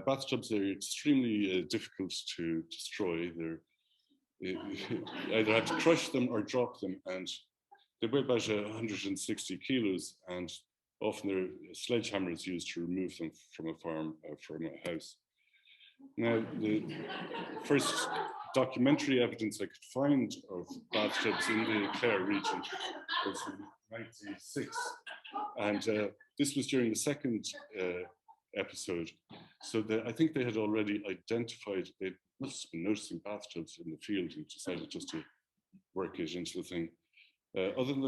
Bathtubs are extremely difficult to destroy. You either have to crush them or drop them, and they weigh about 160 kilos, and often there are sledgehammers used to remove them from a farm or from a house. Now, the first documentary evidence I could find of bathtubs in the Clare region was in 1996, and this was during the second episode. So I think they had already identified, they must have been noticing bathtubs in the field and decided just to work it into the thing. Other than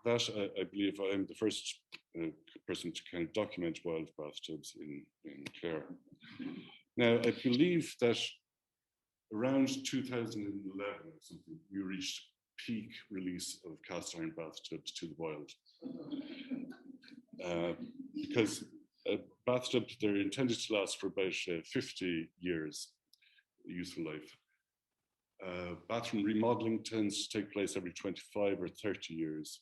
that, I believe I'm the first person to kind of document wild bathtubs in Clare. Now, I believe that around 2011 or something, we reached peak release of cast iron bathtubs to the wild. Because bathtubs, they're intended to last for about 50 years, useful life. Bathroom remodeling tends to take place every 25 or 30 years.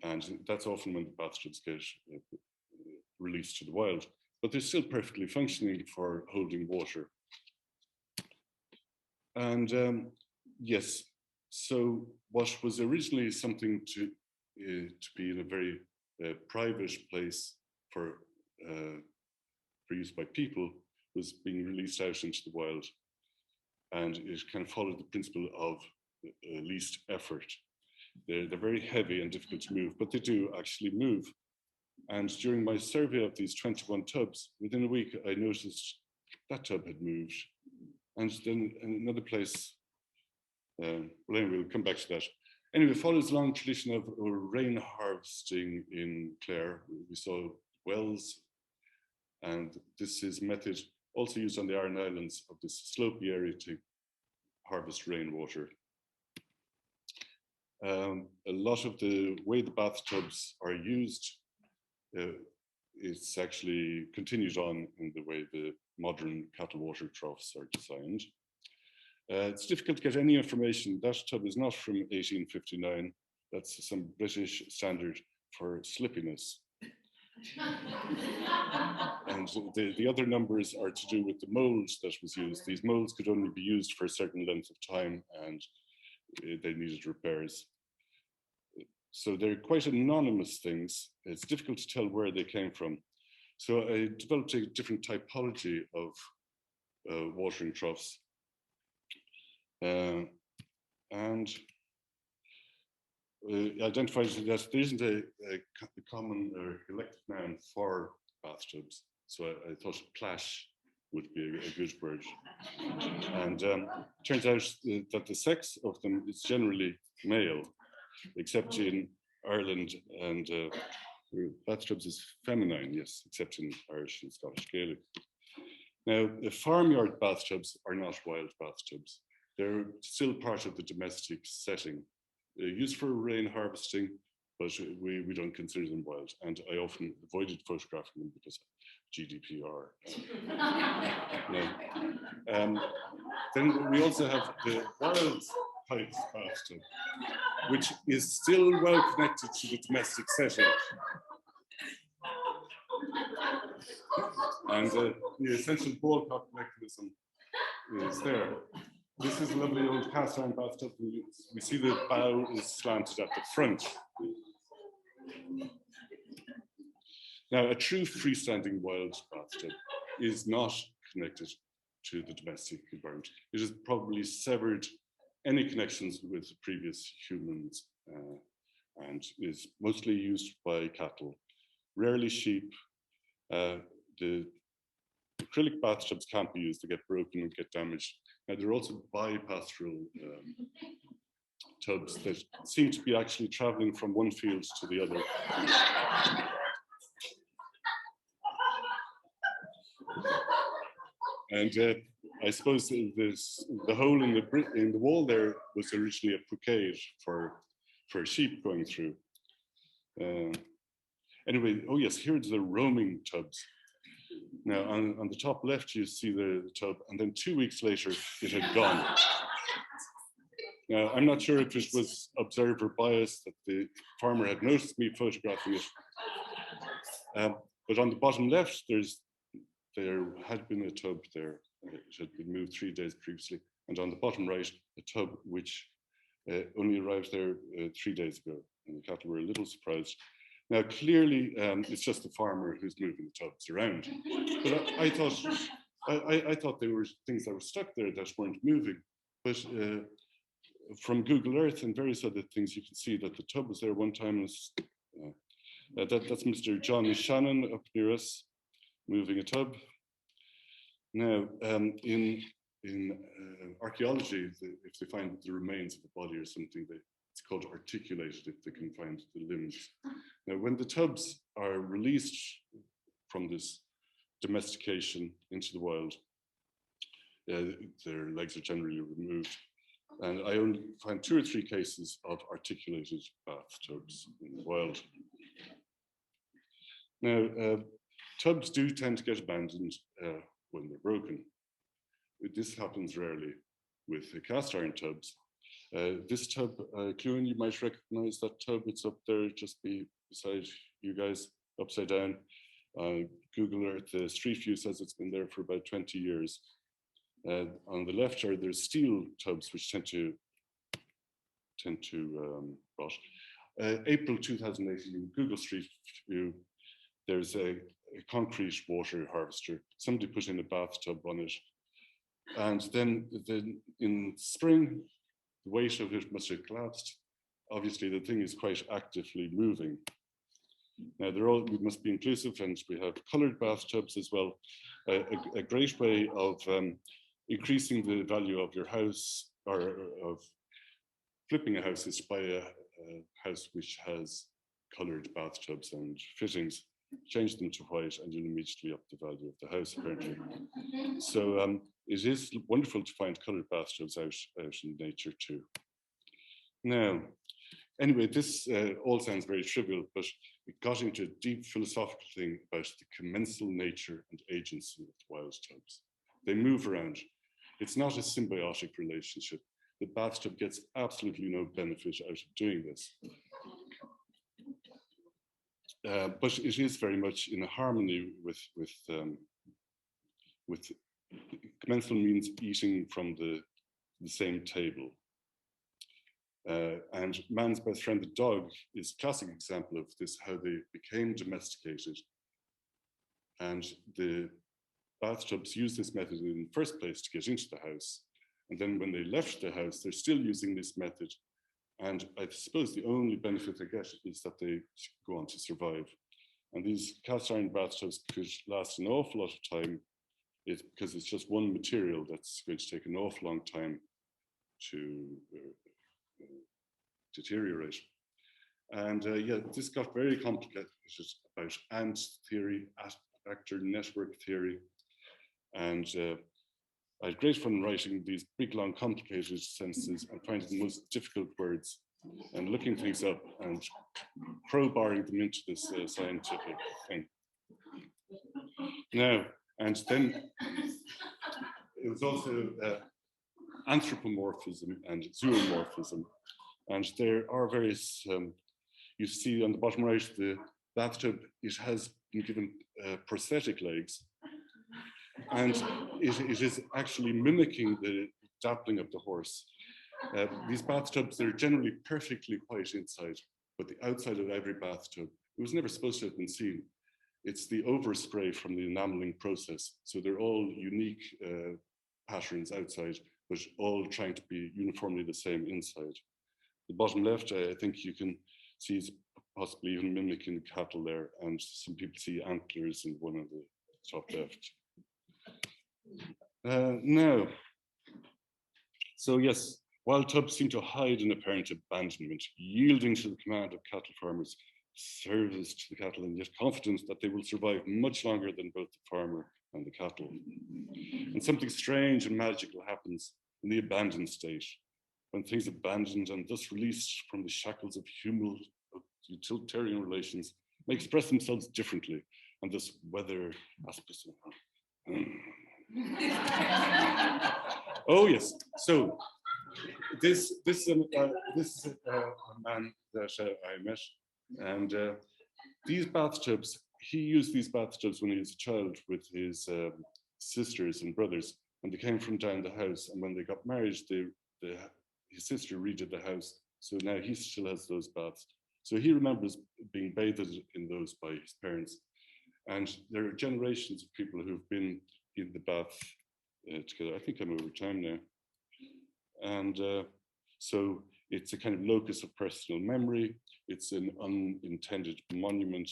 And that's often when the bathtubs get released to the wild. But they're still perfectly functioning for holding water. And yes, so what was originally something to be in a very private place for use by people was being released out into the wild. And it kind of followed the principle of least effort. They're very heavy and difficult to move, but they do actually move. And during my survey of these 21 tubs, within a week, I noticed that tub had moved. And then in another place, well, anyway, we'll come back to that. Anyway, it follows a long tradition of rain harvesting in Clare. We saw wells, and this is a method also used on the Aran Islands of this slopey area to harvest rainwater. A lot of the way the bathtubs are used, it's actually continued on in the way the modern cattle water troughs are designed. It's difficult to get any information. That tub is not from 1859. That's some British standard for slippiness. And the other numbers are to do with the molds that was used. These molds could only be used for a certain length of time, and they needed repairs. So they're quite anonymous things. It's difficult to tell where they came from. So I developed a different typology of watering troughs. And identified that there isn't a common or collective noun for bathtubs. So I thought plash would be a good word. And turns out that the sex of them is generally male, except in Ireland, and bathtubs is feminine, yes, except in Irish and Scottish Gaelic. Now, the farmyard bathtubs are not wild bathtubs. They're still part of the domestic setting. They're used for rain harvesting, but we don't consider them wild. And I often avoided photographing them because of GDPR. Then we also have the wild type bathtub, which is still well connected to the domestic setting. And the essential ballcock mechanism is there. This is a lovely old cast iron bathtub. We see the bow is slanted at the front. Now, a true freestanding wild bathtub is not connected to the domestic environment. It has probably severed any connections with previous humans and is mostly used by cattle, rarely sheep. The acrylic bathtubs can't be used, they get broken and get damaged. Now, there are also bipastoral tubs that seem to be actually traveling from one field to the other. And I suppose the hole in the wall there was originally a bouquet for sheep going through. Anyway, oh yes, here's the roaming tubs. Now, on the top left, you see the tub, and then 2 weeks later, it had gone. Now, I'm not sure if it was observer bias that the farmer had noticed me photographing it. But on the bottom left, there's there had been a tub there. It had been moved 3 days previously. And on the bottom right, a tub which only arrived there 3 days ago. And the cattle were a little surprised. Now, clearly, it's just the farmer who's moving the tubs around. But I thought there were things that were stuck there that weren't moving. But from Google Earth and various other things, you can see that the tub was there one time. That's Mr. John Shannon up near us, moving a tub. Now, in archaeology, if they find the remains of a body or something, it's called articulated if they can find the limbs. Now, when the tubs are released from this domestication into the wild, their legs are generally removed. And I only find 2 or 3 cases of articulated bathtubs in the wild. Now, tubs do tend to get abandoned when they're broken. This happens rarely with cast iron tubs. This tub, Kerin, you might recognize that tub. It's up there just beside you guys, upside down. Google Earth, Street View says it's been there for about 20 years. On the left are there's steel tubs which tend to rot. April 2018, Google Street View, there's a concrete water harvester. Somebody put in a bathtub on it. And then in spring, the weight of it must have collapsed. Obviously, the thing is quite actively moving. Now, we must be inclusive, and we have colored bathtubs as well. A great way of increasing the value of your house, or of flipping a house, is to buy a house which has colored bathtubs and fittings. Change them to white, and you'll immediately up the value of the house, apparently. So it is wonderful to find colored bathtubs out in nature too. Now, anyway, this all sounds very trivial, but it got into a deep philosophical thing about the commensal nature and agency of the wild tubs. They move around. It's not a symbiotic relationship. The bathtub gets absolutely no benefit out of doing this. But it is very much in harmony with commensal means eating from the same table. And man's best friend, the dog, is a classic example of this, how they became domesticated. And the bathtubs used this method in the first place to get into the house. And then when they left the house, they're still using this method. And I suppose the only benefit they get is that they go on to survive. And these cast iron bathtubs could last an awful lot of time because it's just one material that's going to take an awful long time to deteriorate. And yeah, this got very complicated about ant theory, actor network theory. And I had great fun writing these big, long, complicated sentences and finding the most difficult words and looking things up and crowbarring them into this scientific thing. Now, and then it was also anthropomorphism and zeromorphism. And there are various, you see on the bottom right, the bathtub, it has been given prosthetic legs. And it is actually mimicking the dappling of the horse. These bathtubs, they're generally perfectly white inside, but the outside of every bathtub, it was never supposed to have been seen. It's the overspray from the enameling process. So they're all unique patterns outside, but all trying to be uniformly the same inside. The bottom left, I think you can see is possibly even mimicking cattle there, and some people see antlers in one of the top left. Now, so yes, wild tubs seem to hide an apparent abandonment, yielding to the command of cattle farmers, service to the cattle, and yet confident that they will survive much longer than both the farmer and the cattle. And something strange and magical happens in the abandoned state, when things abandoned and thus released from the shackles of utilitarian relations may express themselves differently, and thus weather aspects of oh yes, so this is a man that I met, and these bathtubs he used these bathtubs when he was a child with his sisters and brothers, and they came from down the house. And when they got married, his sister redid the house, so now he still has those baths. So he remembers being bathed in those by his parents. And there are generations of people who've been in the bath together. I think I'm over time now. And so it's a kind of locus of personal memory. It's an unintended monument.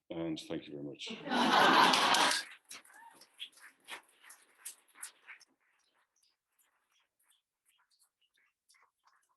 And thank you very much.